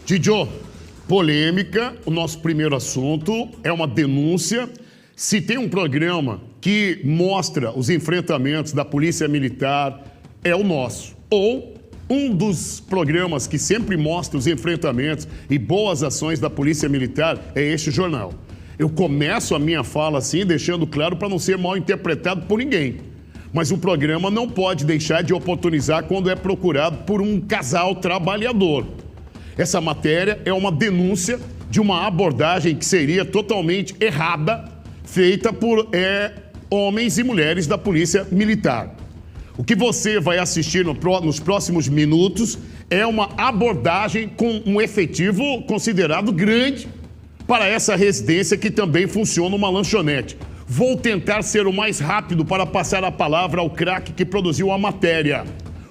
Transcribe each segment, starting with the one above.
Didio, polêmica, o nosso primeiro assunto é uma denúncia. Se tem um programa que mostra os enfrentamentos da Polícia Militar, é o nosso. Ou um dos programas que sempre mostra os enfrentamentos e boas ações da Polícia Militar é este jornal. Eu começo a minha fala assim, deixando claro para não ser mal interpretado por ninguém. Mas o programa não pode deixar de oportunizar quando é procurado por um casal trabalhador. Essa matéria é uma denúncia de uma abordagem que seria totalmente errada, feita por homens e mulheres da Polícia Militar. O que você vai assistir nos próximos minutos é uma abordagem com um efetivo considerado grande para essa residência que também funciona uma lanchonete. Vou tentar ser o mais rápido para passar a palavra ao craque que produziu a matéria.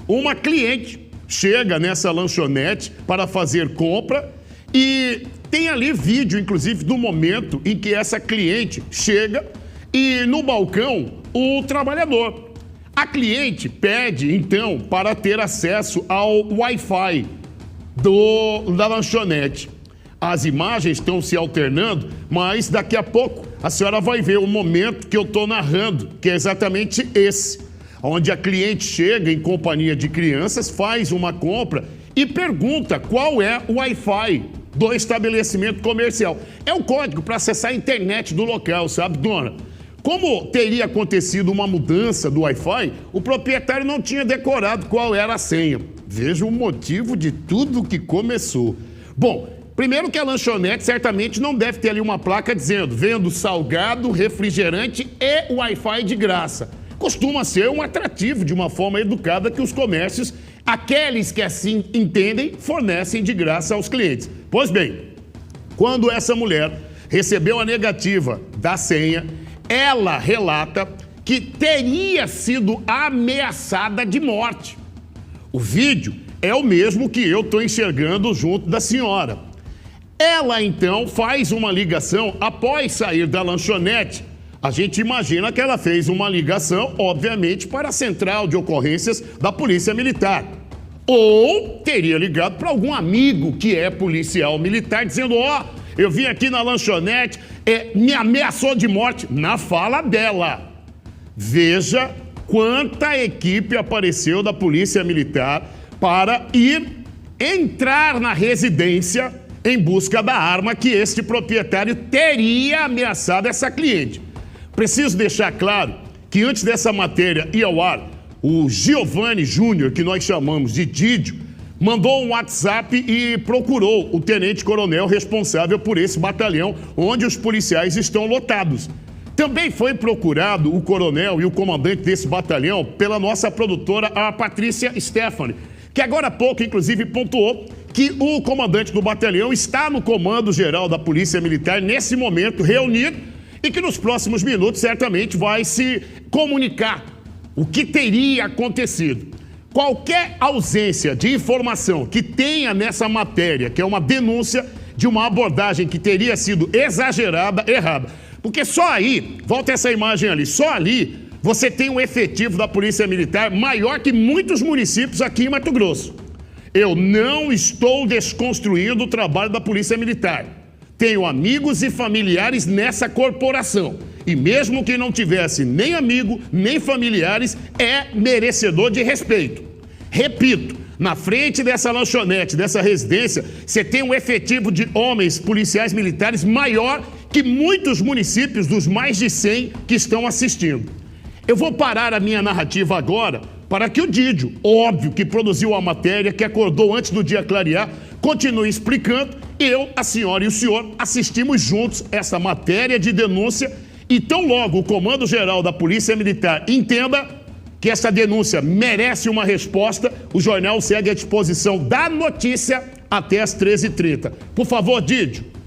Uma cliente chega nessa lanchonete para fazer compra e tem ali vídeo, inclusive, do momento em que essa cliente chega e no balcão o trabalhador. A cliente pede, então, para ter acesso ao Wi-Fi da lanchonete. As imagens estão se alternando, mas daqui a pouco a senhora vai ver o momento que eu estou narrando, que é exatamente esse, onde a cliente chega em companhia de crianças, faz uma compra e pergunta qual é o Wi-Fi do estabelecimento comercial. É o código para acessar a internet do local, sabe, dona? Como teria acontecido uma mudança do Wi-Fi, o proprietário não tinha decorado qual era a senha. Veja o motivo de tudo que começou. Bom, primeiro que a lanchonete certamente não deve ter ali uma placa dizendo vendo salgado, refrigerante e Wi-Fi de graça. Costuma ser um atrativo de uma forma educada que os comércios, aqueles que assim entendem, fornecem de graça aos clientes. Pois bem, quando essa mulher recebeu a negativa da senha, ela relata que teria sido ameaçada de morte. O vídeo é o mesmo que eu estou enxergando junto da senhora. Ela, então, faz uma ligação após sair da lanchonete. A gente imagina que ela fez uma ligação, obviamente, para a central de ocorrências da Polícia Militar. Ou teria ligado para algum amigo que é policial militar, dizendo, eu vim aqui na lanchonete, me ameaçou de morte, na fala dela. Veja quanta equipe apareceu da Polícia Militar para entrar na residência em busca da arma que este proprietário teria ameaçado essa cliente. Preciso deixar claro que antes dessa matéria ir ao ar, o Giovanni Júnior, que nós chamamos de Didio, mandou um WhatsApp e procurou o tenente-coronel responsável por esse batalhão, onde os policiais estão lotados. Também foi procurado o coronel e o comandante desse batalhão pela nossa produtora, a Patrícia Stephanie, que agora há pouco, inclusive, pontuou que o comandante do batalhão está no comando-geral da Polícia Militar, nesse momento, reunido, e que nos próximos minutos, certamente, vai se comunicar o que teria acontecido. Qualquer ausência de informação que tenha nessa matéria, que é uma denúncia de uma abordagem que teria sido exagerada, errada. Porque só aí, volta essa imagem ali, só ali você tem um efetivo da Polícia Militar maior que muitos municípios aqui em Mato Grosso. Eu não estou desconstruindo o trabalho da Polícia Militar. Tenho amigos e familiares nessa corporação. E mesmo que não tivesse nem amigo, nem familiares, é merecedor de respeito. Repito, na frente dessa lanchonete, dessa residência, você tem um efetivo de homens policiais militares maior que muitos municípios dos mais de 100 que estão assistindo. Eu vou parar a minha narrativa agora para que o Didio, óbvio que produziu a matéria, que acordou antes do dia clarear, continue explicando. Eu, a senhora e o senhor assistimos juntos essa matéria de denúncia e tão logo o Comando-Geral da Polícia Militar entenda que essa denúncia merece uma resposta, o jornal segue à disposição da notícia até às 13h30. Por favor, Didio.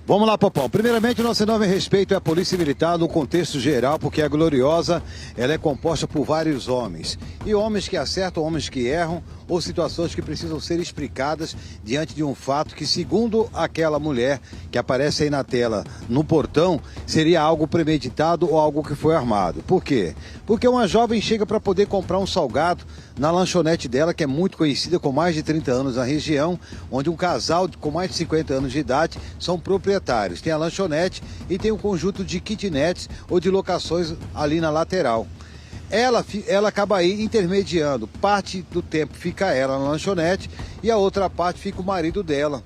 Vamos lá, Popó. Primeiramente, nosso enorme respeito é a Polícia Militar no contexto geral, porque a Gloriosa ela é composta por vários homens. E homens que acertam, homens que erram, ou situações que precisam ser explicadas diante de um fato que, segundo aquela mulher que aparece aí na tela no portão, seria algo premeditado ou algo que foi armado. Por quê? Porque uma jovem chega para poder comprar um salgado na lanchonete dela, que é muito conhecida, com mais de 30 anos na região, onde um casal com mais de 50 anos de idade são proprietários. Tem a lanchonete e tem um conjunto de kitnets ou de locações ali na lateral. Ela acaba aí intermediando. Parte do tempo fica ela na lanchonete e a outra parte fica o marido dela.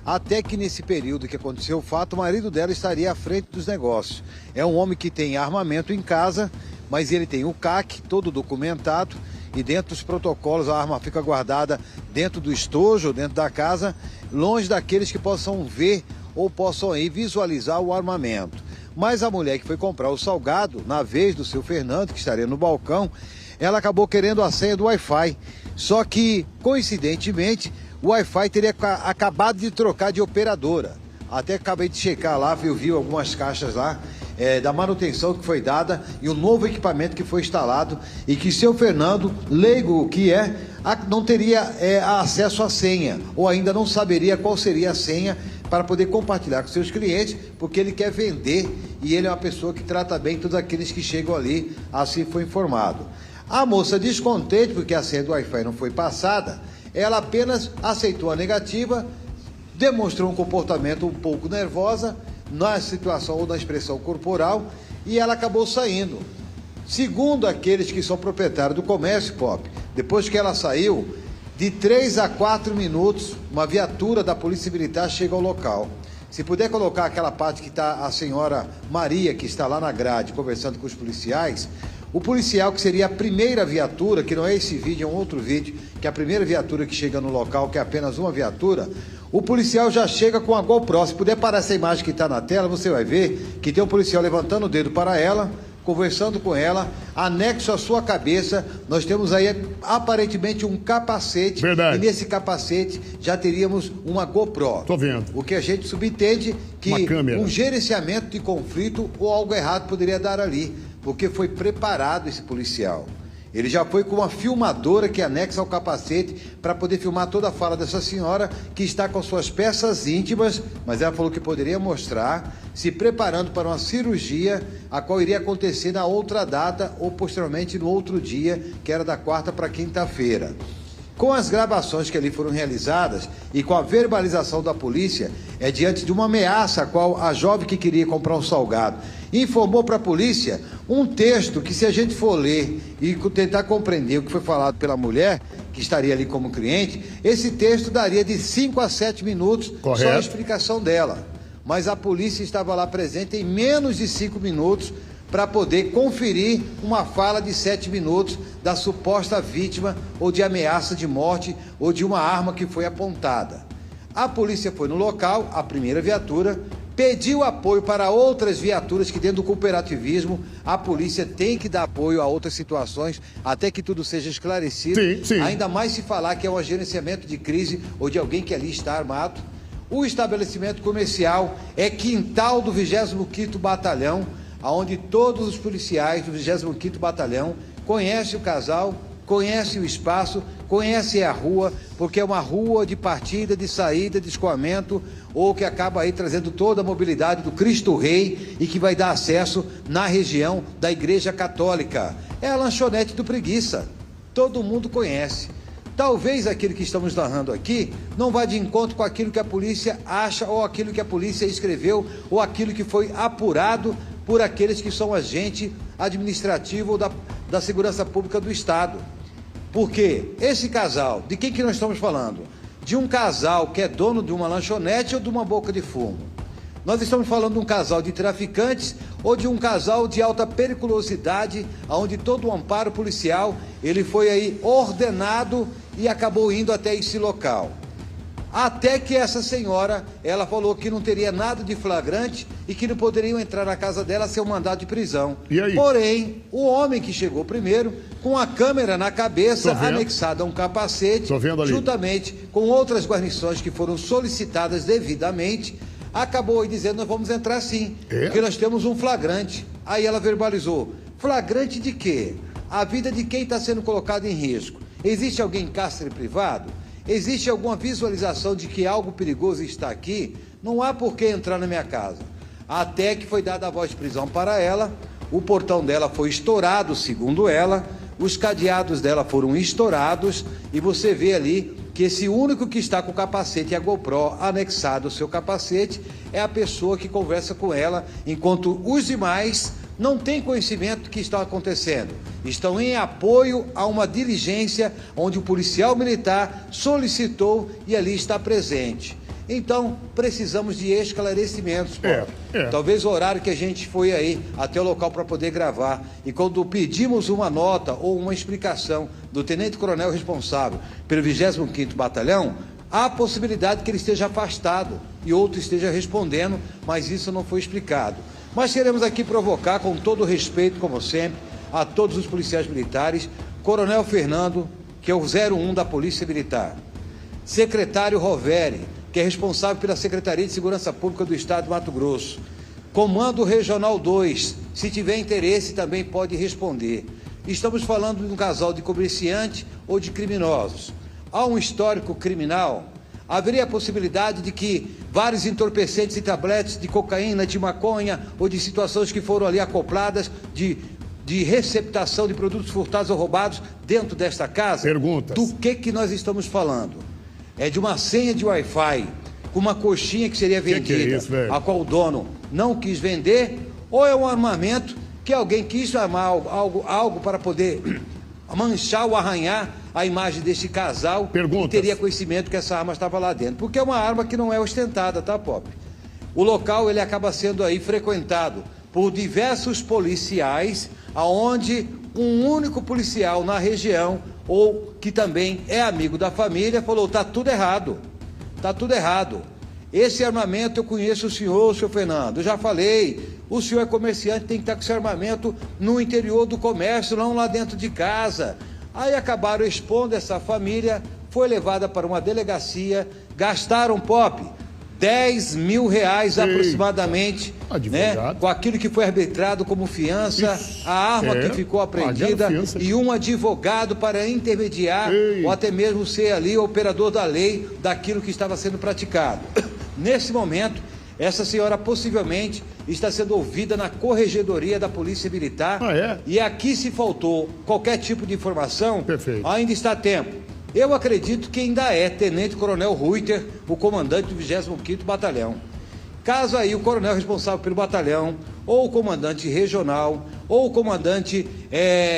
Até que nesse período que aconteceu o fato, o marido dela estaria à frente dos negócios. É um homem que tem armamento em casa, mas ele tem o CAC todo documentado e dentro dos protocolos a arma fica guardada dentro do estojo, dentro da casa, longe daqueles que possam ver ou possam aí visualizar o armamento. Mas a mulher que foi comprar o salgado, na vez do seu Fernando, que estaria no balcão, ela acabou querendo a senha do Wi-Fi. Só que, coincidentemente, o Wi-Fi teria acabado de trocar de operadora. Até acabei de checar lá, vi algumas caixas lá, da manutenção que foi dada e o novo equipamento que foi instalado e que seu Fernando, leigo que não teria acesso à senha ou ainda não saberia qual seria a senha para poder compartilhar com seus clientes, porque ele quer vender e ele é uma pessoa que trata bem todos aqueles que chegam ali, assim foi informado. A moça, descontente porque a senha do Wi-Fi não foi passada, ela apenas aceitou a negativa, demonstrou um comportamento um pouco nervosa na situação ou na expressão corporal e ela acabou saindo. Segundo aqueles que são proprietários do comércio, Pop, depois que ela saiu, de 3 a 4 minutos, uma viatura da Polícia Militar chega ao local. Se puder colocar aquela parte que está a senhora Maria, que está lá na grade, conversando com os policiais, o policial, que seria a primeira viatura, que não é esse vídeo, é um outro vídeo, que é a primeira viatura que chega no local, que é apenas uma viatura, o policial já chega com a GoPro. Se puder parar essa imagem que está na tela, você vai ver que tem um policial levantando o dedo para ela, conversando com ela, anexo à sua cabeça, nós temos aí aparentemente um capacete. Verdade. E nesse capacete já teríamos uma GoPro. Tô vendo. O que a gente subentende que um gerenciamento de conflito ou algo errado poderia dar ali, porque foi preparado esse policial. Ele já foi com uma filmadora que anexa ao capacete para poder filmar toda a fala dessa senhora que está com suas peças íntimas, mas ela falou que poderia mostrar, se preparando para uma cirurgia, a qual iria acontecer na outra data ou posteriormente no outro dia, que era da quarta para quinta-feira. Com as gravações que ali foram realizadas e com a verbalização da polícia, é diante de uma ameaça a qual a jovem que queria comprar um salgado informou para a polícia um texto que, se a gente for ler e tentar compreender o que foi falado pela mulher, que estaria ali como cliente, esse texto daria de 5 a 7 minutos. Correto. Só a explicação dela. Mas a polícia estava lá presente em menos de 5 minutos para poder conferir uma fala de 7 minutos da suposta vítima ou de ameaça de morte ou de uma arma que foi apontada. A polícia foi no local, a primeira viatura, pediu apoio para outras viaturas, que dentro do cooperativismo a polícia tem que dar apoio a outras situações até que tudo seja esclarecido. Sim, sim. Ainda mais se falar que é um gerenciamento de crise ou de alguém que ali está armado. O estabelecimento comercial é quintal do 25º Batalhão, onde todos os policiais do 25º Batalhão conhecem o casal, conhecem o espaço, conhecem a rua, porque é uma rua de partida, de saída, de escoamento, ou que acaba aí trazendo toda a mobilidade do Cristo Rei e que vai dar acesso na região da Igreja Católica. É a lanchonete do Preguiça, todo mundo conhece. Talvez aquilo que estamos narrando aqui não vá de encontro com aquilo que a polícia acha, ou aquilo que a polícia escreveu, ou aquilo que foi apurado por aqueles que são agente administrativo ou da segurança pública do Estado. Porque esse casal, de quem que nós estamos falando? De um casal que é dono de uma lanchonete ou de uma boca de fumo? Nós estamos falando de um casal de traficantes ou de um casal de alta periculosidade, onde todo o amparo policial ele foi aí ordenado e acabou indo até esse local. Até que essa senhora, ela falou que não teria nada de flagrante e que não poderiam entrar na casa dela sem um mandado de prisão. E aí? Porém, o homem que chegou primeiro, com a câmera na cabeça, anexada a um capacete, juntamente com outras guarnições que foram solicitadas devidamente, acabou aí dizendo: nós vamos entrar sim, porque nós temos um flagrante. Aí ela verbalizou: flagrante de quê? A vida de quem está sendo colocado em risco. Existe alguém em cárcere privado? Existe alguma visualização de que algo perigoso está aqui? Não há por que entrar na minha casa. Até que foi dada a voz de prisão para ela, o portão dela foi estourado, segundo ela, os cadeados dela foram estourados e você vê ali que esse único que está com o capacete e a GoPro anexado ao seu capacete é a pessoa que conversa com ela, enquanto os demais não têm conhecimento do que está acontecendo. Estão em apoio a uma diligência onde o policial militar solicitou e ali está presente. Então, precisamos de esclarecimentos, Paulo. Talvez o horário que a gente foi aí até o local para poder gravar, e quando pedimos uma nota ou uma explicação do tenente-coronel responsável pelo 25º Batalhão, há a possibilidade que ele esteja afastado e outro esteja respondendo, mas isso não foi explicado. Mas queremos aqui provocar, com todo o respeito, como sempre, a todos os policiais militares, Coronel Fernando, que é o 01 da Polícia Militar, secretário Roveri, que é responsável pela Secretaria de Segurança Pública do Estado de Mato Grosso, Comando Regional 2, se tiver interesse também pode responder. Estamos falando de um casal de comerciante ou de criminosos. Há um histórico criminal? Haveria a possibilidade de que vários entorpecentes e tabletes de cocaína, de maconha ou de situações que foram ali acopladas de receptação de produtos furtados ou roubados dentro desta casa? Perguntas. Do que nós estamos falando? É de uma senha de Wi-Fi com uma coxinha que seria vendida, é isso, a qual o dono não quis vender, ou é um armamento que alguém quis armar algo para poder manchar ou arranhar a imagem deste casal. Perguntas. E teria conhecimento que essa arma estava lá dentro, porque é uma arma que não é ostentada, tá, Pop? O local ele acaba sendo aí frequentado por diversos policiais, aonde um único policial na região, ou que também é amigo da família, falou: tá tudo errado, tá tudo errado. Esse armamento eu conheço o senhor Fernando, eu já falei, o senhor é comerciante, tem que estar com esse armamento no interior do comércio, não lá dentro de casa. Aí acabaram expondo essa família, foi levada para uma delegacia, gastaram, Pop, 10 mil reais aproximadamente, né, com aquilo que foi arbitrado como fiança, a arma que ficou apreendida e um advogado para intermediar ou até mesmo ser ali o operador da lei daquilo que estava sendo praticado. Nesse momento, essa senhora possivelmente está sendo ouvida na Corregedoria da Polícia Militar. E aqui, se faltou qualquer tipo de informação, ainda está a tempo. Eu acredito que ainda é Tenente Coronel Ruiter, o comandante do 25º Batalhão. Caso aí o coronel responsável pelo batalhão, ou o comandante regional, ou o comandante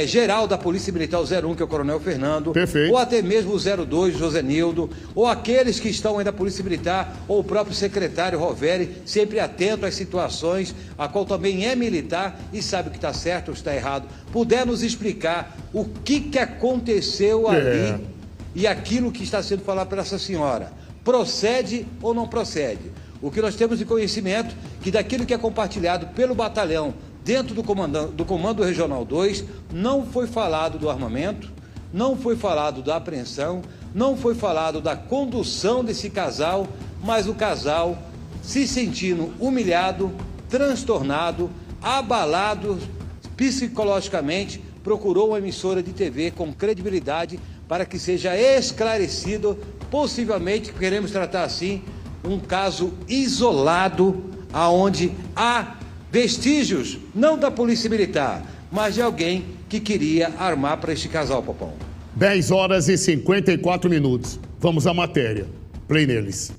geral da Polícia Militar, o 01, que é o Coronel Fernando, ou até mesmo o 02, José Nildo, ou aqueles que estão aí da Polícia Militar, ou o próprio secretário Roveri, sempre atento às situações, a qual também é militar e sabe o que está certo ou está errado, puder nos explicar o que aconteceu ali e aquilo que está sendo falado para essa senhora, procede ou não procede? O que nós temos de conhecimento, que daquilo que é compartilhado pelo batalhão dentro do Comando Regional 2, não foi falado do armamento, não foi falado da apreensão, não foi falado da condução desse casal, mas o casal se sentindo humilhado, transtornado, abalado psicologicamente, procurou uma emissora de TV com credibilidade para que seja esclarecido, possivelmente, queremos tratar assim, um caso isolado, aonde há vestígios, não da Polícia Militar, mas de alguém que queria armar para este casal, Popão. 10 horas e 54 minutos. Vamos à matéria. Play neles.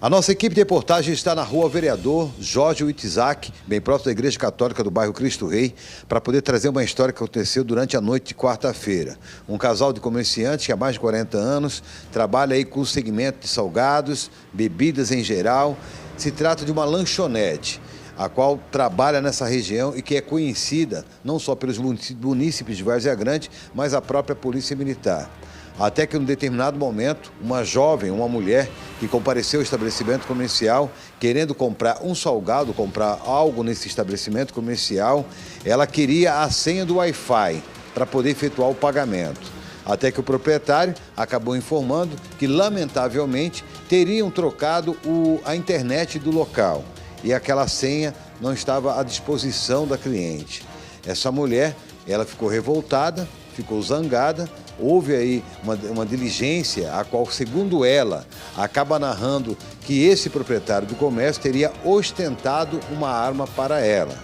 A nossa equipe de reportagem está na Rua Vereador Jorge Wittzak, bem próximo da Igreja Católica do bairro Cristo Rei, para poder trazer uma história que aconteceu durante a noite de quarta-feira. Um casal de comerciantes que há mais de 40 anos trabalha aí com o segmento de salgados, bebidas em geral. Se trata de uma lanchonete, a qual trabalha nessa região e que é conhecida não só pelos munícipes de Várzea Grande, mas a própria Polícia Militar. Até que, em um determinado momento, uma mulher que compareceu ao estabelecimento comercial, querendo comprar um salgado, comprar algo nesse estabelecimento comercial, ela queria a senha do Wi-Fi para poder efetuar o pagamento. Até que o proprietário acabou informando que, lamentavelmente, teriam trocado a internet do local e aquela senha não estava à disposição da cliente. Essa mulher, ela ficou revoltada, ficou zangada, houve aí uma diligência a qual, segundo ela, acaba narrando que esse proprietário do comércio teria ostentado uma arma para ela.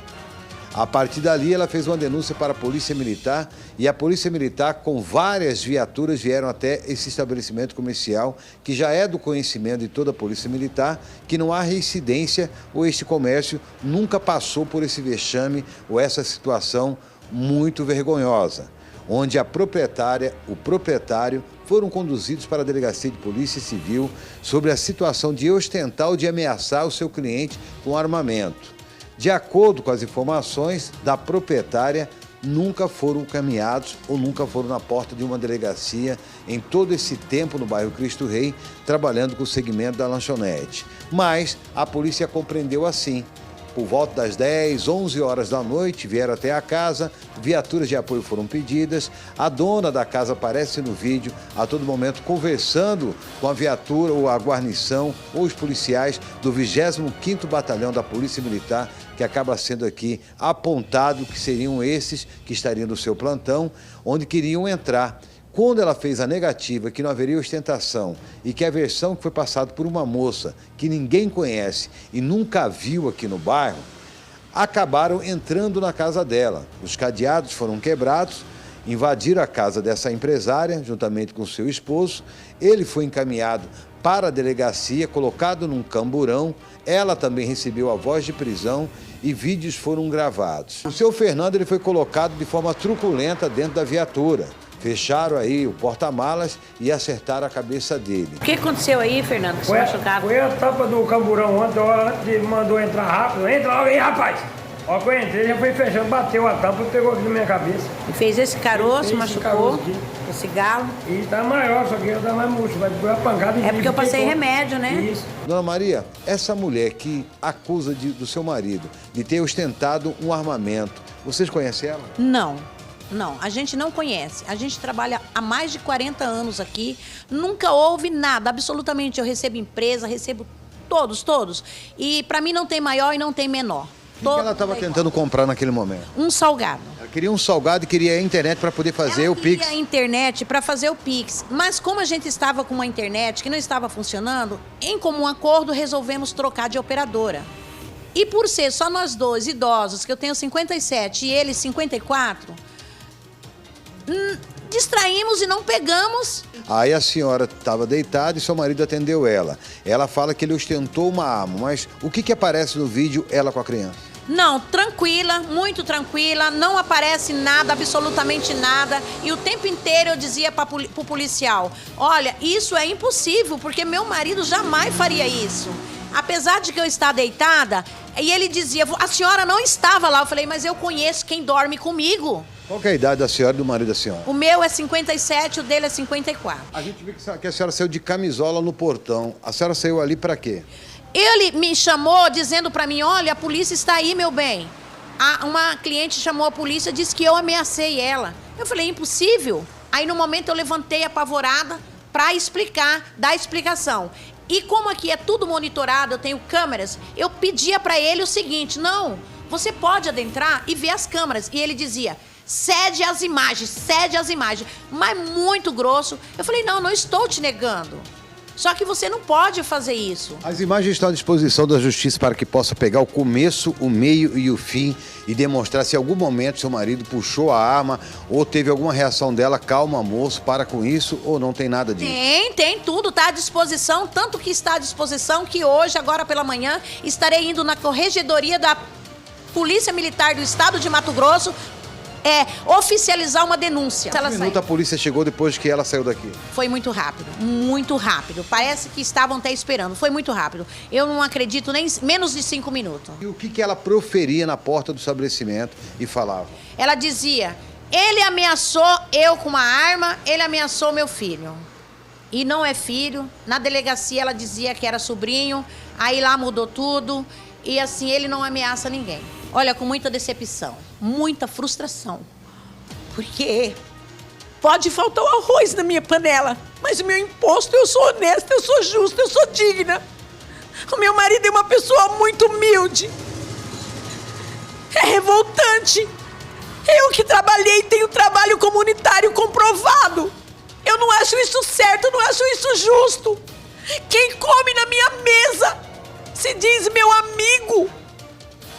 A partir dali, ela fez uma denúncia para a Polícia Militar e a Polícia Militar, com várias viaturas, vieram até esse estabelecimento comercial, que já é do conhecimento de toda a Polícia Militar, que não há reincidência ou este comércio nunca passou por esse vexame ou essa situação muito vergonhosa, onde a proprietária, o proprietário, foram conduzidos para a Delegacia de Polícia Civil sobre a situação de ostentar ou de ameaçar o seu cliente com armamento. De acordo com as informações da proprietária, nunca foram caminhados ou nunca foram na porta de uma delegacia em todo esse tempo no bairro Cristo Rei, trabalhando com o segmento da lanchonete. Mas a polícia compreendeu assim. Por volta das 10, 11 horas da noite, vieram até a casa, viaturas de apoio foram pedidas, a dona da casa aparece no vídeo, a todo momento conversando com a viatura ou a guarnição ou os policiais do 25º Batalhão da Polícia Militar, que acaba sendo aqui apontado que seriam esses que estariam no seu plantão, onde queriam entrar. Quando ela fez a negativa, que não haveria ostentação e que a versão que foi passada por uma moça que ninguém conhece e nunca viu aqui no bairro, acabaram entrando na casa dela. Os cadeados foram quebrados, invadiram a casa dessa empresária, juntamente com seu esposo. Ele foi encaminhado para a delegacia, colocado num camburão. Ela também recebeu a voz de prisão e vídeos foram gravados. O seu Fernando ele foi colocado de forma truculenta dentro da viatura. Fecharam aí o porta-malas e acertaram a cabeça dele. O que aconteceu aí, Fernando? Que você machucado? Foi a tampa do camburão ontem, ele mandou entrar rápido. Entra logo aí, rapaz! Ó, que eu entrei, já foi fechando, bateu a tampa e pegou aqui na minha cabeça. E fez esse caroço, machucou, aqui. esse galo. E tá maior, só que tá mais murcho, vai pôr a pancada em É porque eu passei remédio, né? Isso. Dona Maria, essa mulher que acusa do seu marido de ter ostentado um armamento, vocês conhecem ela? Não. Não, a gente não conhece. A gente trabalha há mais de 40 anos aqui. Nunca houve nada, absolutamente. Eu recebo empresa, recebo todos. E para mim não tem maior e não tem menor. O que ela estava tentando comprar naquele momento? Um salgado. Ela queria um salgado e queria a internet para poder fazer o Pix. Queria a internet para fazer o Pix. Mas como a gente estava com uma internet que não estava funcionando, em comum acordo resolvemos trocar de operadora. E por ser só nós dois idosos, que eu tenho 57 e ele 54... distraímos e não pegamos. Aí a senhora estava deitada e seu marido atendeu ela. Ela fala que ele ostentou uma arma, mas o que aparece no vídeo ela com a criança? Não, tranquila, muito tranquila, não aparece nada, absolutamente nada. E o tempo inteiro eu dizia para o policial, olha, isso é impossível, porque meu marido jamais faria isso. Apesar de que eu estar deitada, e ele dizia, a senhora não estava lá. Eu falei, mas eu conheço quem dorme comigo. Qual que é a idade da senhora e do marido da senhora? O meu é 57, o dele é 54. A gente viu que a senhora saiu de camisola no portão. A senhora saiu ali para quê? Ele me chamou dizendo para mim, olha, a polícia está aí, meu bem. Uma cliente chamou a polícia, disse que eu ameacei ela. Eu falei, impossível. Aí no momento eu levantei apavorada para explicar, dar explicação. E como aqui é tudo monitorado, eu tenho câmeras, eu pedia para ele o seguinte, não, você pode adentrar e ver as câmeras. E ele dizia, cede as imagens, mas muito grosso. Eu falei, não estou te negando. Só que você não pode fazer isso. As imagens estão à disposição da justiça para que possa pegar o começo, o meio e o fim e demonstrar se em algum momento seu marido puxou a arma ou teve alguma reação dela, calma moço, para com isso, ou não tem nada disso? Tem tudo, está à disposição, tanto que está à disposição que hoje, agora pela manhã, estarei indo na corregedoria da Polícia Militar do Estado de Mato Grosso oficializar uma denúncia. Que minuto a polícia chegou depois que ela saiu daqui? Foi muito rápido. Parece que estavam até esperando. Foi muito rápido. Eu não acredito nem menos de 5 minutos. E o que ela proferia na porta do estabelecimento e falava? Ela dizia, ele ameaçou eu com uma arma, ele ameaçou meu filho. E não é filho. Na delegacia ela dizia que era sobrinho, aí lá mudou tudo. E assim, ele não ameaça ninguém. Olha, com muita decepção, muita frustração. Porque pode faltar o arroz na minha panela, mas o meu imposto, eu sou honesta, eu sou justa, eu sou digna. O meu marido é uma pessoa muito humilde. É revoltante. Eu que trabalhei, tenho trabalho comunitário comprovado. Eu não acho isso certo, eu não acho isso justo. Quem come na minha mesa se diz meu amigo.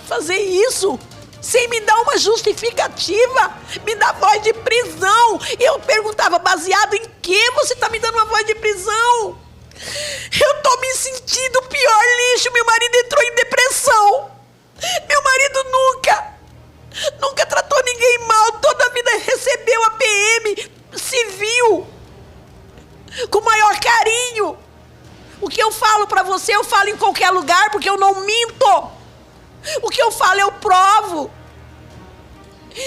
Fazer isso sem me dar uma justificativa, me dá voz de prisão. Eu perguntava, baseado em que você está me dando uma voz de prisão? Eu tô me sentindo o pior lixo. Meu marido entrou em depressão. Meu marido nunca tratou ninguém mal. Toda a vida recebeu a PM civil com o maior carinho. O que eu falo pra você, eu falo em qualquer lugar, porque eu não minto. O que eu falo, eu provo.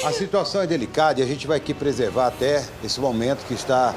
A situação é delicada e a gente vai aqui preservar até esse momento que está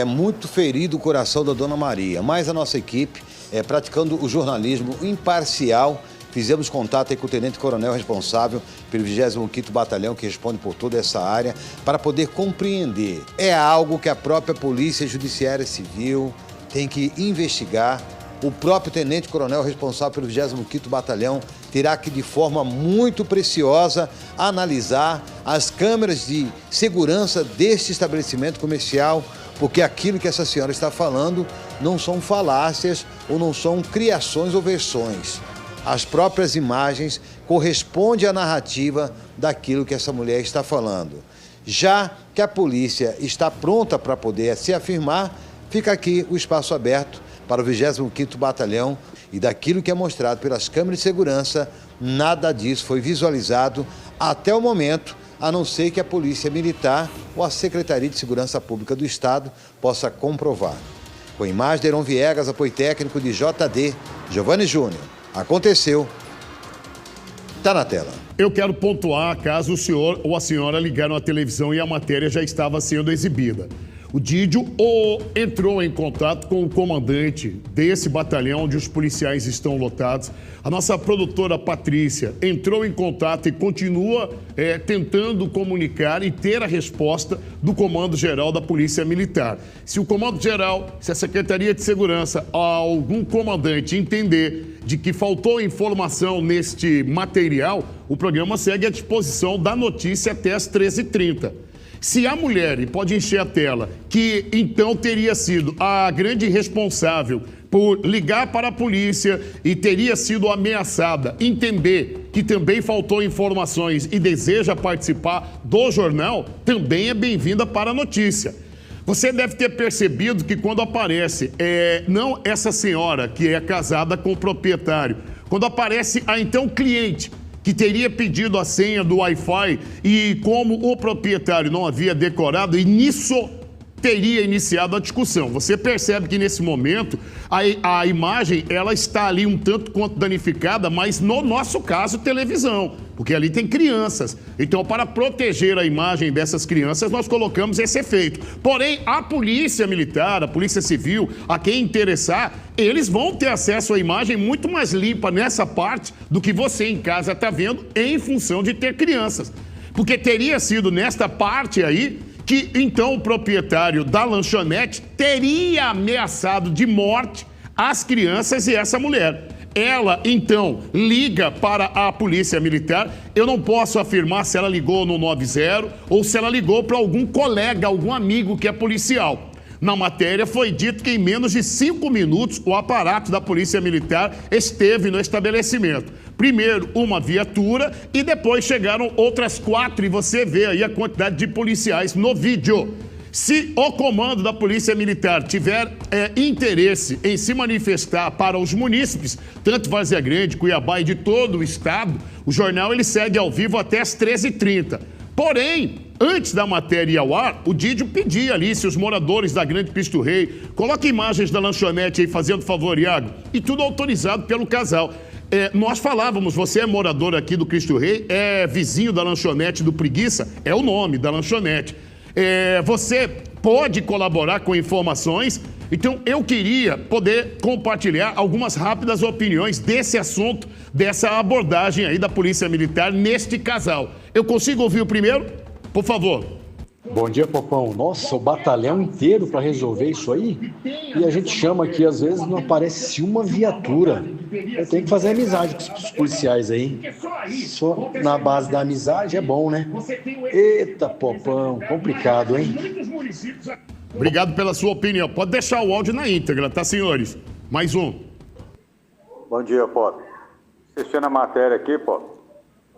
muito ferido o coração da Dona Maria. Mas a nossa equipe, praticando o jornalismo imparcial, fizemos contato aí com o tenente-coronel responsável pelo 25º Batalhão, que responde por toda essa área, para poder compreender. É algo que a própria Polícia Judiciária Civil tem que investigar. O próprio tenente-coronel responsável pelo 25º Batalhão terá que, de forma muito preciosa, analisar as câmeras de segurança deste estabelecimento comercial, porque aquilo que essa senhora está falando não são falácias ou não são criações ou versões. As próprias imagens correspondem à narrativa daquilo que essa mulher está falando. Já que a polícia está pronta para poder se afirmar, fica aqui o espaço aberto para o 25º Batalhão e daquilo que é mostrado pelas câmeras de segurança, nada disso foi visualizado até o momento, a não ser que a Polícia Militar ou a Secretaria de Segurança Pública do Estado possa comprovar. Com imagem de Heron Viegas, apoio técnico de JD, Giovanni Júnior. Aconteceu. Está na tela. Eu quero pontuar caso o senhor ou a senhora ligaram a televisão e a matéria já estava sendo exibida. O Didio entrou em contato com o comandante desse batalhão onde os policiais estão lotados. A nossa produtora Patrícia entrou em contato e continua tentando comunicar e ter a resposta do Comando-Geral da Polícia Militar. Se o Comando-Geral, se a Secretaria de Segurança, algum comandante entender de que faltou informação neste material, o programa segue à disposição da notícia até às 13h30. Se a mulher, e pode encher a tela, que então teria sido a grande responsável por ligar para a polícia e teria sido ameaçada, entender que também faltou informações e deseja participar do jornal, também é bem-vinda para a notícia. Você deve ter percebido que quando aparece, não essa senhora que é casada com o proprietário, quando aparece a então cliente, que teria pedido a senha do Wi-Fi e como o proprietário não havia decorado, e nisso teria iniciado a discussão. Você percebe que nesse momento a imagem ela está ali um tanto quanto danificada, mas no nosso caso televisão, porque ali tem crianças. Então, para proteger a imagem dessas crianças, nós colocamos esse efeito. Porém, a Polícia Militar, a Polícia Civil, a quem interessar, eles vão ter acesso à imagem muito mais limpa nessa parte do que você em casa está vendo, em função de ter crianças. Porque teria sido nesta parte aí que então o proprietário da lanchonete teria ameaçado de morte as crianças e essa mulher. Ela, então, liga para a Polícia Militar. Eu não posso afirmar se ela ligou no 90 ou se ela ligou para algum colega, algum amigo que é policial. Na matéria foi dito que em menos de 5 minutos o aparato da Polícia Militar esteve no estabelecimento. Primeiro uma viatura e depois chegaram outras 4 e você vê aí a quantidade de policiais no vídeo. Se o comando da Polícia Militar tiver interesse em se manifestar para os munícipes, tanto Várzea Grande, Cuiabá e de todo o estado, o jornal ele segue ao vivo até às 13h30. Porém, antes da matéria ir ao ar, o Didio pedia ali, se os moradores da Grande Cristo Rei, coloque imagens da lanchonete aí, fazendo favor, Iago, e tudo autorizado pelo casal. Nós falávamos, você é morador aqui do Cristo Rei, é vizinho da lanchonete do Preguiça, é o nome da lanchonete. Você pode colaborar com informações, então eu queria poder compartilhar algumas rápidas opiniões desse assunto, dessa abordagem aí da Polícia Militar neste casal. Eu consigo ouvir o primeiro? Por favor. Bom dia, Popão. Nossa, o batalhão inteiro para resolver isso aí? E a gente chama aqui, às vezes não aparece uma viatura. Eu tenho que fazer amizade com os policiais aí. Só na base da amizade é bom, né? Eita, Popão, complicado, hein? Obrigado pela sua opinião. Pode deixar o áudio na íntegra, tá, senhores? Mais um. Bom dia, Pop. Assistindo a matéria aqui, Pop.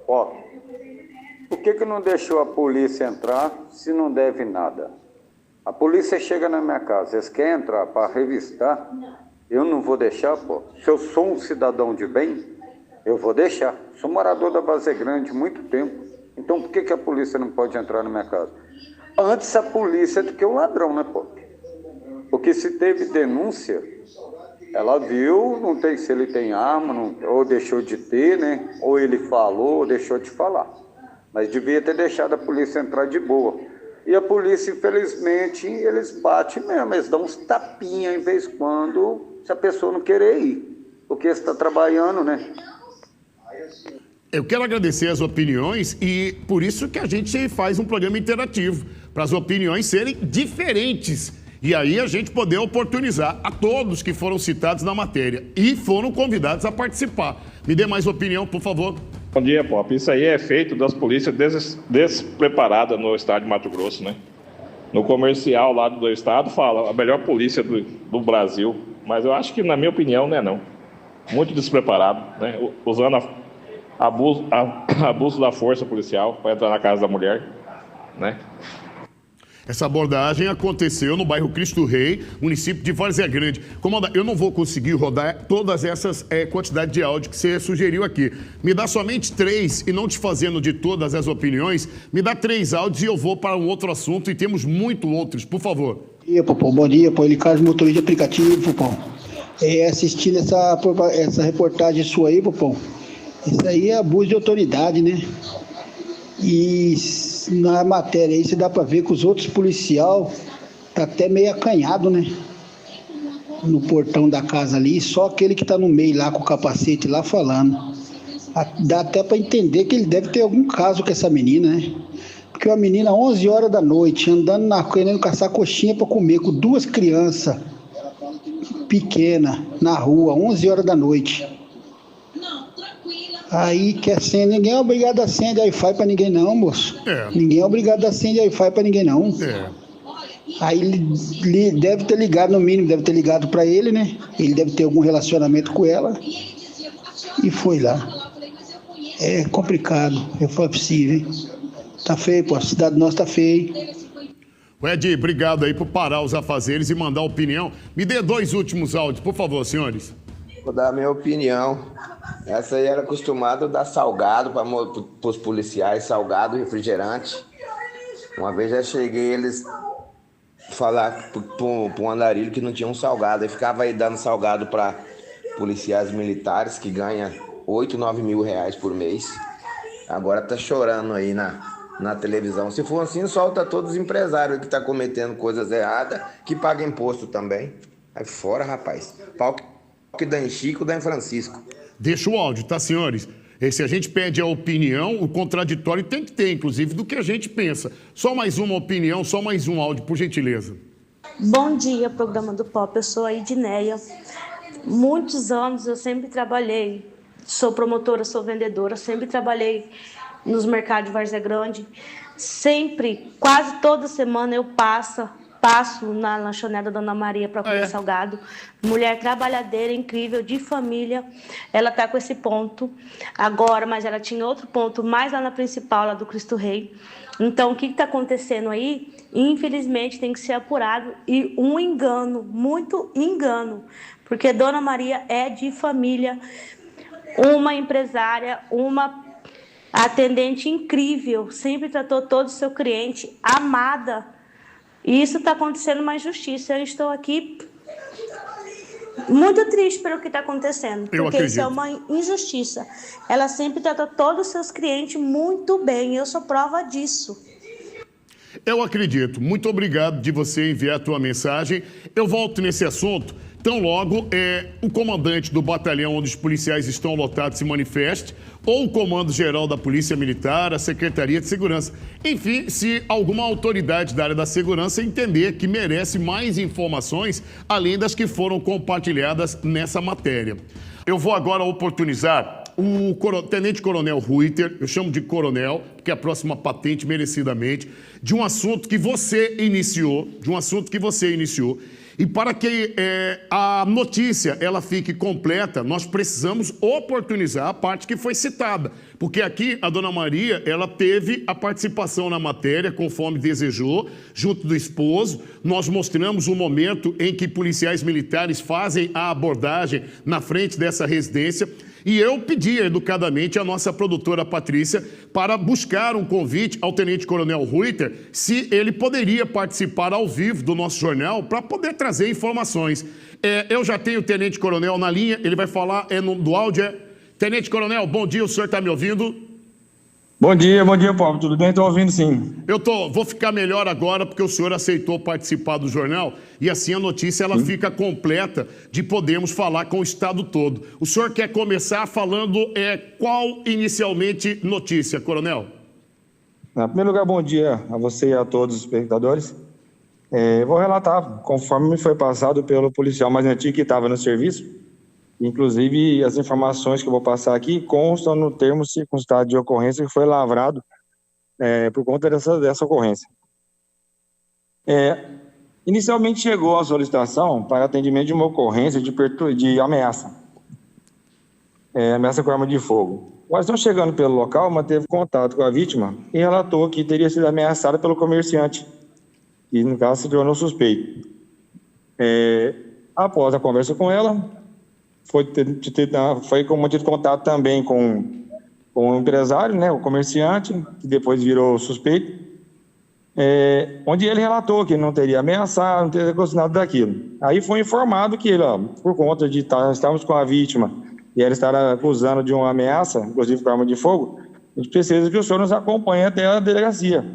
Pop, por que não deixou a polícia entrar se não deve nada? A polícia chega na minha casa, vocês querem entrar para revistar? Eu não vou deixar, Pop. Se eu sou um cidadão de bem, eu vou deixar. Sou morador da Base Grande há muito tempo. Então por que a polícia não pode entrar na minha casa? Antes a polícia do que o ladrão, né, Pop? Porque se teve denúncia, ela viu, não tem se ele tem arma, não, ou deixou de ter, né? Ou ele falou, ou deixou de falar. Mas devia ter deixado a polícia entrar de boa. E a polícia, infelizmente, eles batem mesmo, eles dão uns tapinhas em vez de quando, se a pessoa não querer ir. Porque está trabalhando, né? Eu quero agradecer as opiniões e por isso que a gente faz um programa interativo, para as opiniões serem diferentes. E aí a gente poder oportunizar a todos que foram citados na matéria e foram convidados a participar. Me dê mais opinião, por favor. Bom dia, Pop. Isso aí é feito das polícias despreparadas no estado de Mato Grosso, né? No comercial lá do estado fala a melhor polícia do Brasil, mas eu acho que, na minha opinião, não é não. Muito despreparado, né? Usando abuso da força policial para entrar na casa da mulher, né? Essa abordagem aconteceu no bairro Cristo Rei, município de Várzea Grande. Comandante, eu não vou conseguir rodar todas essas quantidades de áudio que você sugeriu aqui. Me dá somente 3 e não te fazendo de todas as opiniões, me dá 3 áudios e eu vou para um outro assunto e temos muito outros, por favor. Bom dia, Popó. Bom dia, Popó. Ricardo, motorista de aplicativo, Popó. Assistindo essa reportagem sua aí, Popó, isso aí é abuso de autoridade, né? E na matéria aí você dá pra ver que os outros policial tá até meio acanhado, né? No portão da casa ali, só aquele que tá no meio lá com o capacete lá falando. Dá até pra entender que ele deve ter algum caso com essa menina, né? Porque uma menina 11 horas da noite, andando querendo caçar coxinha pra comer com 2 crianças pequenas na rua, 11 horas da noite. Aí quer senha, ninguém é obrigado a senha de Wi-Fi pra ninguém não, moço. Ninguém é obrigado a senha de Wi-Fi pra ninguém não. Aí ele deve ter ligado, no mínimo, deve ter ligado pra ele, né? Ele deve ter algum relacionamento com ela. E foi lá. É complicado, foi possível, hein? Tá feio, pô, a cidade nossa tá feia, hein? Ed, obrigado aí por parar os afazeres e mandar opinião. Me dê 2 últimos áudios, por favor, senhores. Vou dar a minha opinião. Essa aí era acostumada a dar salgado para os policiais, salgado, refrigerante. Uma vez já cheguei eles falar para um andarilho que não tinha um salgado. Aí ficava aí dando salgado para policiais militares que ganham 8, 9 mil reais por mês. Agora tá chorando aí na televisão. Se for assim, solta todos os empresários que estão cometendo coisas erradas, que pagam imposto também. Aí fora, rapaz. Pau que dá em Chico, dá em Francisco. Deixa o áudio, tá, senhores? Se a gente pede a opinião, o contraditório tem que ter, inclusive, do que a gente pensa. Só mais uma opinião, só mais um áudio, por gentileza. Bom dia, programa do Pop. Eu sou a Edneia. Muitos anos eu sempre trabalhei, sou promotora, sou vendedora, sempre trabalhei nos mercados de Várzea Grande. Sempre, quase toda semana eu passo na lanchonete Dona Maria para comer salgado. Mulher trabalhadeira, incrível, de família. Ela está com esse ponto agora, mas ela tinha outro ponto mais lá na principal, lá do Cristo Rei. Então, o que está acontecendo aí? Infelizmente, tem que ser apurado. E um engano, muito engano. Porque Dona Maria é de família, uma empresária, uma atendente incrível, sempre tratou todo o seu cliente, amada. E isso está acontecendo uma injustiça. Eu estou aqui muito triste pelo que está acontecendo, porque isso é uma injustiça. Ela sempre trata todos os seus clientes muito bem, eu sou prova disso. Eu acredito. Muito obrigado de você enviar a tua mensagem. Eu volto nesse assunto. Tão logo o comandante do batalhão onde os policiais estão lotados se manifeste, ou o comando-geral da Polícia Militar, a Secretaria de Segurança. Enfim, se alguma autoridade da área da segurança entender que merece mais informações, além das que foram compartilhadas nessa matéria. Eu vou agora oportunizar o Tenente Coronel Ruiter, eu chamo de coronel, porque é a próxima patente merecidamente, de um assunto que você iniciou, e para que a notícia ela fique completa, nós precisamos oportunizar a parte que foi citada. Porque aqui a dona Maria, ela teve a participação na matéria, conforme desejou, junto do esposo. Nós mostramos o momento em que policiais militares fazem a abordagem na frente dessa residência. E eu pedi educadamente à nossa produtora Patrícia para buscar um convite ao Tenente Coronel Ruiter se ele poderia participar ao vivo do nosso jornal para poder trazer informações. Eu já tenho o Tenente Coronel na linha, ele vai falar do áudio. Tenente Coronel, bom dia, o senhor está me ouvindo? Bom dia, Paulo. Tudo bem? Estou ouvindo, sim. Vou ficar melhor agora porque o senhor aceitou participar do jornal e assim a notícia ela fica completa de podermos falar com o estado todo. O senhor quer começar falando qual inicialmente notícia, Coronel? Em primeiro lugar, bom dia a você e a todos os espectadores. Vou relatar conforme me foi passado pelo policial mais antigo que estava no serviço. Inclusive, as informações que eu vou passar aqui constam no termo circunstância de ocorrência que foi lavrado por conta dessa ocorrência. Inicialmente chegou a solicitação para atendimento de uma ocorrência de ameaça. Ameaça com arma de fogo. Mas não chegando pelo local, manteve contato com a vítima e relatou que teria sido ameaçada pelo comerciante, que no caso se tornou suspeito. Após a conversa com ela, foi mantido contato também com o empresário, né, o comerciante, que depois virou suspeito, onde ele relatou que não teria ameaçado, não teria gostado daquilo. Aí foi informado que ele, por conta de estarmos com a vítima e ela estar acusando de uma ameaça, inclusive com arma de fogo, a gente precisa que o senhor nos acompanhe até a delegacia.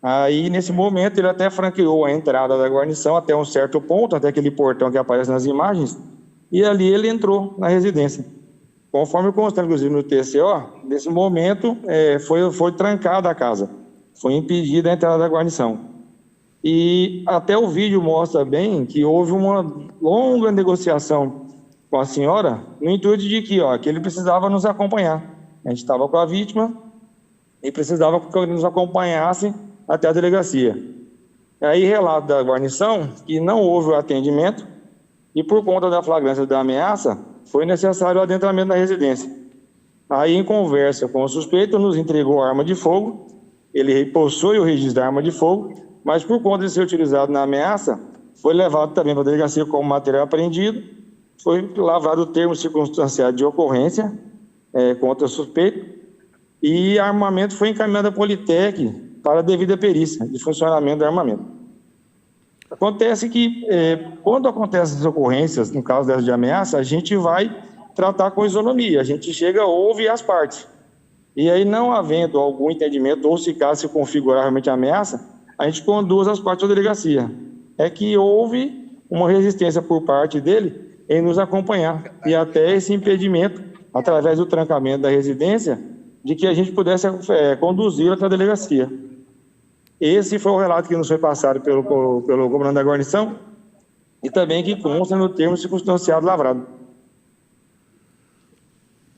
Aí, nesse momento, ele até franqueou a entrada da guarnição até um certo ponto, até aquele portão que aparece nas imagens, e ali ele entrou na residência. Conforme consta, inclusive, no TCO, nesse momento foi trancada a casa, foi impedida a entrada da guarnição. E até o vídeo mostra bem que houve uma longa negociação com a senhora, no intuito de que ele precisava nos acompanhar. A gente estava com a vítima e precisava que ele nos acompanhasse até a delegacia. Aí relato da guarnição que não houve o atendimento, e por conta da flagrância da ameaça, foi necessário o adentramento da residência. Aí, em conversa com o suspeito, nos entregou a arma de fogo, ele possui o registro da arma de fogo, mas por conta de ser utilizado na ameaça, foi levado também para a delegacia como material apreendido, foi lavrado o termo circunstanciado de ocorrência contra o suspeito, e armamento foi encaminhado à Politec para a devida perícia de funcionamento do armamento. Acontece que, quando acontecem as ocorrências, no caso dessas de ameaça, a gente vai tratar com isonomia, a gente chega, ouve as partes. E aí, não havendo algum entendimento, ou se caso se configurar realmente a ameaça, a gente conduz as partes da delegacia. É que houve uma resistência por parte dele em nos acompanhar, e até esse impedimento, através do trancamento da residência, de que a gente pudesse conduzi-lo até a delegacia. Esse foi o relato que nos foi passado pelo comandante da guarnição e também que consta no termo circunstanciado lavrado.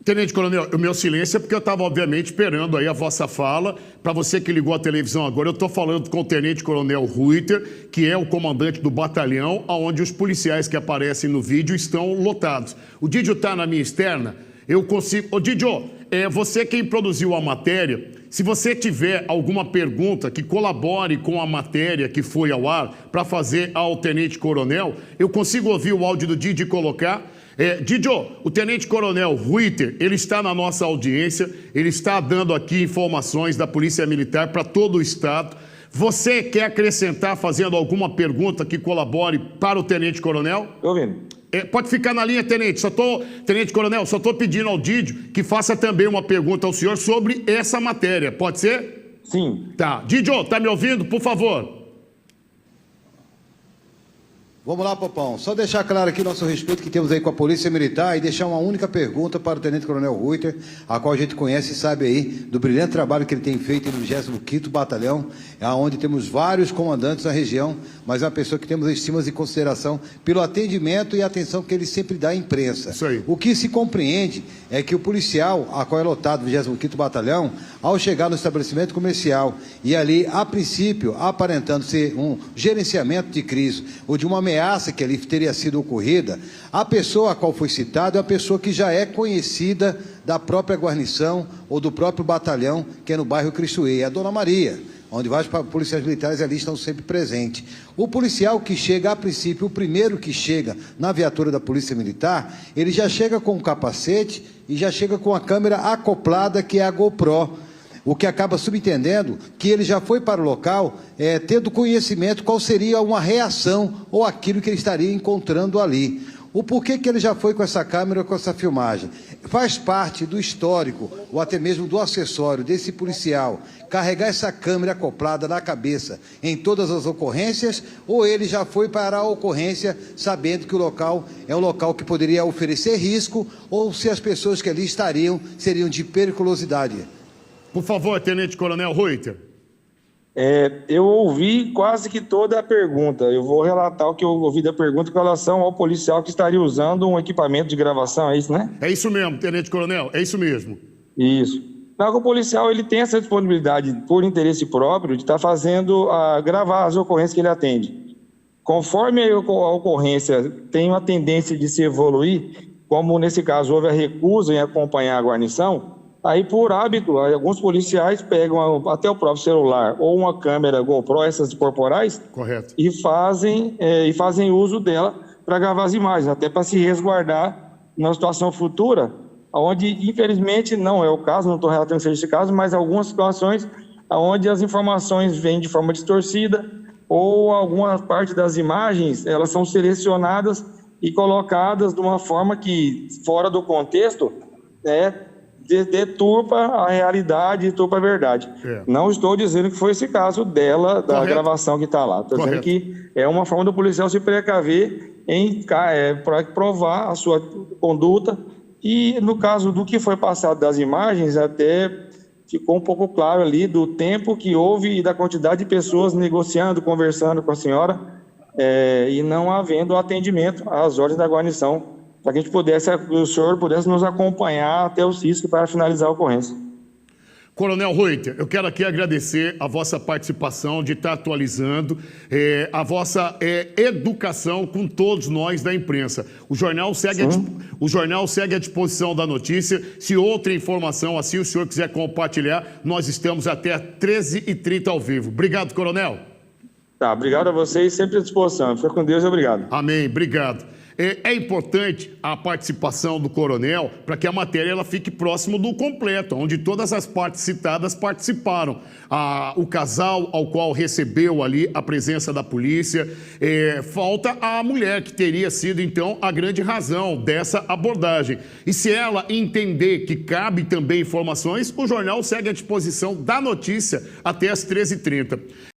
Tenente Coronel, o meu silêncio é porque eu estava, obviamente, esperando aí a vossa fala. Para você que ligou a televisão agora, eu estou falando com o Tenente Coronel Ruiter, que é o comandante do batalhão, onde os policiais que aparecem no vídeo estão lotados. O Didio está na minha externa, eu consigo... Ô, Didio, você quem produziu a matéria, se você tiver alguma pergunta que colabore com a matéria que foi ao ar para fazer ao Tenente Coronel, eu consigo ouvir o áudio do Didio e colocar... Didio, o Tenente Coronel Ruiter, ele está na nossa audiência, ele está dando aqui informações da Polícia Militar para todo o Estado. Você quer acrescentar, fazendo alguma pergunta que colabore para o Tenente Coronel? Estou ouvindo. Pode ficar na linha, Tenente. Tenente Coronel, só estou pedindo ao Didio que faça também uma pergunta ao senhor sobre essa matéria. Pode ser? Sim. Tá. Didio, está me ouvindo? Por favor. Vamos lá, Popão. Só deixar claro aqui nosso respeito que temos aí com a Polícia Militar e deixar uma única pergunta para o Tenente Coronel Reuter, a qual a gente conhece e sabe aí do brilhante trabalho que ele tem feito no 25º Batalhão, onde temos vários comandantes na região, mas é uma pessoa que temos estima e consideração pelo atendimento e atenção que ele sempre dá à imprensa. Isso aí. O que se compreende é que o policial, a qual é lotado do 25º Batalhão, ao chegar no estabelecimento comercial e ali, a princípio, aparentando ser um gerenciamento de crise ou de uma ameaça que ali teria sido ocorrida, a pessoa a qual foi citada é a pessoa que já é conhecida da própria guarnição ou do próprio batalhão, que é no bairro Cristoê, a Dona Maria, onde vários policiais militares ali estão sempre presentes. O policial que chega, a princípio, o primeiro que chega na viatura da Polícia Militar, ele já chega com um capacete e já chega com a câmera acoplada, que é a GoPro, o que acaba subentendendo que ele já foi para o local tendo conhecimento qual seria uma reação ou aquilo que ele estaria encontrando ali. O porquê que ele já foi com essa câmera, com essa filmagem? Faz parte do histórico, ou até mesmo do acessório desse policial, carregar essa câmera acoplada na cabeça em todas as ocorrências, ou ele já foi para a ocorrência sabendo que o local é um local que poderia oferecer risco, ou se as pessoas que ali estariam seriam de periculosidade? Por favor, Tenente Coronel Reuter. Eu ouvi quase que toda a pergunta. Eu vou relatar o que eu ouvi da pergunta com relação ao policial que estaria usando um equipamento de gravação, é isso, né? É isso mesmo, Tenente Coronel, é isso mesmo. Isso. Não, o policial ele tem essa disponibilidade, por interesse próprio, de estar fazendo, gravar as ocorrências que ele atende. Conforme a ocorrência tem uma tendência de se evoluir, como nesse caso houve a recusa em acompanhar a guarnição, aí, por hábito, alguns policiais pegam até o próprio celular ou uma câmera GoPro, essas corporais, correto, e fazem uso dela para gravar as imagens, até para se resguardar numa situação futura, onde, infelizmente, não é o caso, não estou relatando que seja esse caso, mas algumas situações onde as informações vêm de forma distorcida ou alguma parte das imagens, elas são selecionadas e colocadas de uma forma que, fora do contexto, deturpa a realidade, deturpa a verdade. Não estou dizendo que foi esse caso dela, da gravação que está lá. Estou dizendo que é uma forma do policial se precaver para provar a sua conduta. E no caso do que foi passado das imagens, até ficou um pouco claro ali do tempo que houve e da quantidade de pessoas negociando, conversando com a senhora, e não havendo atendimento às ordens da guarnição, para que a gente o senhor pudesse nos acompanhar até o CISC para finalizar a ocorrência. Coronel Reuter, eu quero aqui agradecer a vossa participação de estar atualizando a vossa educação com todos nós da imprensa. O jornal segue à disposição da notícia. Se outra informação assim o senhor quiser compartilhar, nós estamos até 13h30 ao vivo. Obrigado, Coronel. Tá, obrigado a vocês, sempre à disposição. Fica com Deus e obrigado. Amém, obrigado. É importante a participação do coronel para que a matéria ela fique próximo do completo, onde todas as partes citadas participaram. O casal ao qual recebeu ali a presença da polícia, falta a mulher, que teria sido, então, a grande razão dessa abordagem. E se ela entender que cabe também informações, o jornal segue à disposição da notícia até às 13h30.